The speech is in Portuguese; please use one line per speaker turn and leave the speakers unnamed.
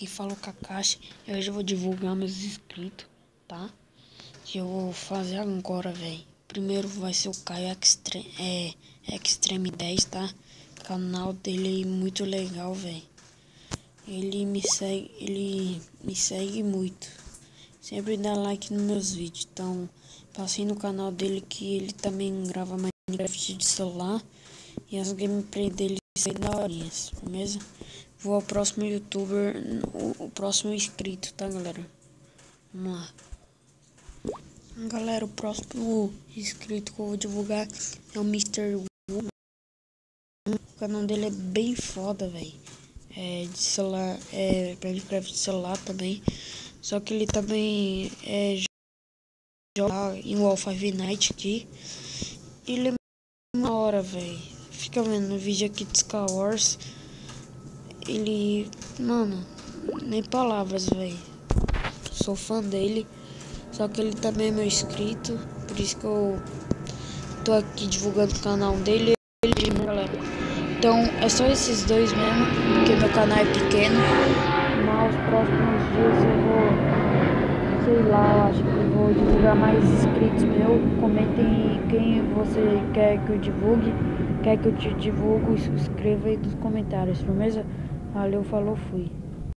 Quem falou Kakashi, e hoje eu vou divulgar meus inscritos, tá? Que eu vou fazer agora, velho. Primeiro vai ser o Caio Extreme 10, tá? O canal dele é muito legal, velho. Ele me segue muito. Sempre dá like nos meus vídeos. Então, passei no canal dele que ele também grava Minecraft de celular. E as gameplay dele são daorinhas, beleza? Vou ao próximo youtuber, o próximo inscrito, tá, galera? Vamos lá. Galera, o próximo inscrito que eu vou divulgar é o Mr. Wu. O canal dele é bem foda, velho. É de celular, é Minecraft de celular também. Só que ele também joga em Five Nights aqui. Ele é uma hora, velho. Fica vendo no vídeo aqui de Star Wars. Ele, mano, nem palavras, velho. Sou fã dele. Só que ele também é meu inscrito. Por isso que eu tô aqui divulgando o canal dele. Galera. Então é só esses dois mesmo, porque meu canal é pequeno. Mas os próximos dias eu vou, sei lá, acho que eu vou divulgar mais inscritos meus. Comentem quem você quer que eu divulgue. Quer que eu te divulgue, escreva aí nos comentários, firmeza? Valeu, falou, fui.